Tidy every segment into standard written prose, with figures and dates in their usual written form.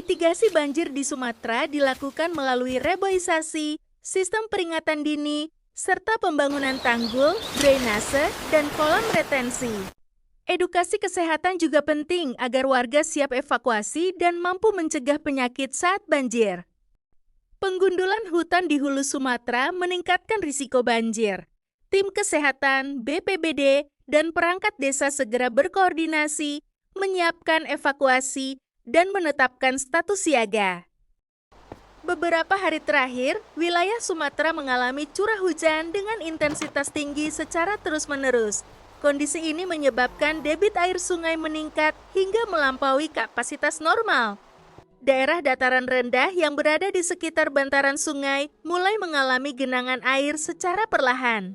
Mitigasi banjir di Sumatera dilakukan melalui reboisasi, sistem peringatan dini, serta pembangunan tanggul, drainase, dan kolam retensi. Edukasi kesehatan juga penting agar warga siap evakuasi dan mampu mencegah penyakit saat banjir. Penggundulan hutan di hulu Sumatera meningkatkan risiko banjir. Tim kesehatan, BPBD, dan perangkat desa segera berkoordinasi, menyiapkan evakuasi, dan menetapkan status siaga. Beberapa hari terakhir, wilayah Sumatera mengalami curah hujan dengan intensitas tinggi secara terus-menerus. Kondisi ini menyebabkan debit air sungai meningkat hingga melampaui kapasitas normal. Daerah dataran rendah yang berada di sekitar bantaran sungai mulai mengalami genangan air secara perlahan.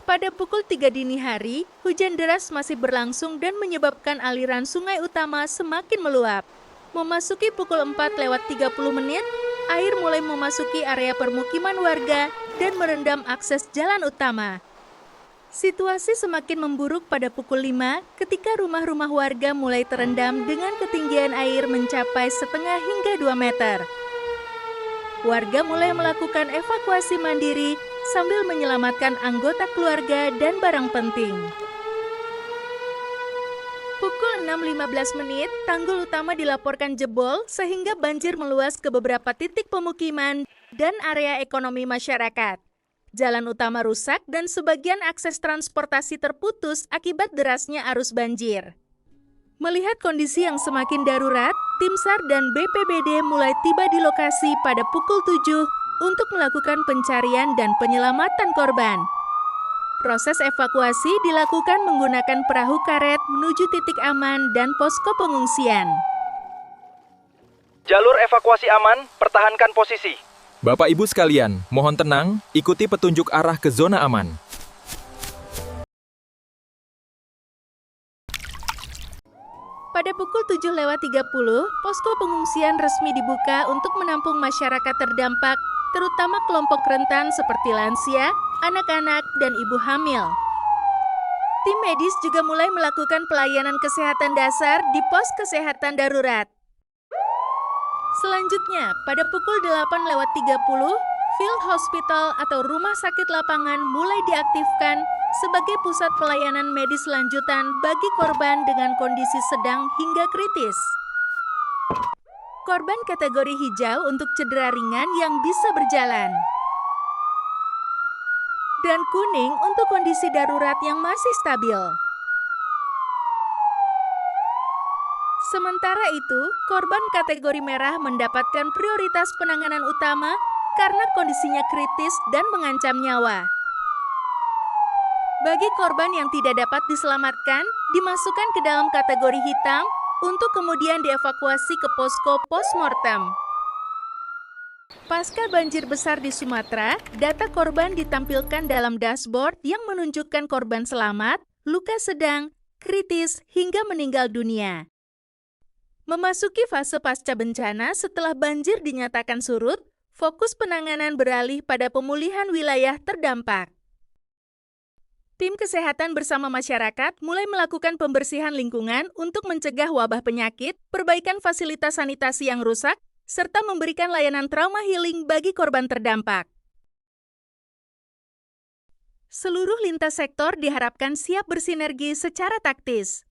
Pada pukul 3 dini hari, hujan deras masih berlangsung dan menyebabkan aliran sungai utama semakin meluap. Memasuki pukul 4:30, air mulai memasuki area permukiman warga dan merendam akses jalan utama. Situasi semakin memburuk pada pukul 5 ketika rumah-rumah warga mulai terendam dengan ketinggian air mencapai setengah hingga 2 meter. Warga mulai melakukan evakuasi mandiri sambil menyelamatkan anggota keluarga dan barang penting. Pukul 6:15, tanggul utama dilaporkan jebol sehingga banjir meluas ke beberapa titik pemukiman dan area ekonomi masyarakat. Jalan utama rusak dan sebagian akses transportasi terputus akibat derasnya arus banjir. Melihat kondisi yang semakin darurat, Tim SAR dan BPBD mulai tiba di lokasi pada pukul 7 untuk melakukan pencarian dan penyelamatan korban. Proses evakuasi dilakukan menggunakan perahu karet menuju titik aman dan posko pengungsian. Jalur evakuasi aman, pertahankan posisi. Bapak Ibu sekalian, mohon tenang, ikuti petunjuk arah ke zona aman. Pada pukul 7:30, posko pengungsian resmi dibuka untuk menampung masyarakat terdampak, terutama kelompok rentan seperti lansia, anak-anak, dan ibu hamil. Tim medis juga mulai melakukan pelayanan kesehatan dasar di pos kesehatan darurat. Selanjutnya, pada pukul 8:30, Field Hospital atau rumah sakit lapangan mulai diaktifkan sebagai pusat pelayanan medis lanjutan bagi korban dengan kondisi sedang hingga kritis. Korban kategori hijau untuk cedera ringan yang bisa berjalan. Dan kuning untuk kondisi darurat yang masih stabil. Sementara itu, korban kategori merah mendapatkan prioritas penanganan utama karena kondisinya kritis dan mengancam nyawa. Bagi korban yang tidak dapat diselamatkan, dimasukkan ke dalam kategori hitam untuk kemudian dievakuasi ke posko postmortem. Pasca banjir besar di Sumatera, data korban ditampilkan dalam dashboard yang menunjukkan korban selamat, luka sedang, kritis, hingga meninggal dunia. Memasuki fase pasca bencana setelah banjir dinyatakan surut, fokus penanganan beralih pada pemulihan wilayah terdampak. Tim kesehatan bersama masyarakat mulai melakukan pembersihan lingkungan untuk mencegah wabah penyakit, perbaikan fasilitas sanitasi yang rusak, serta memberikan layanan trauma healing bagi korban terdampak. Seluruh lintas sektor diharapkan siap bersinergi secara taktis.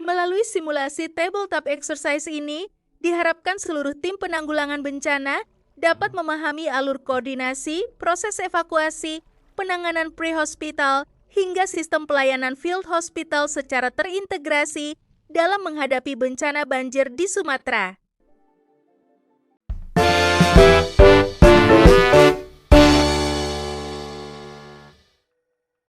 Melalui simulasi tabletop exercise ini, diharapkan seluruh tim penanggulangan bencana dapat memahami alur koordinasi, proses evakuasi, penanganan pre-hospital, hingga sistem pelayanan field hospital secara terintegrasi dalam menghadapi bencana banjir di Sumatera.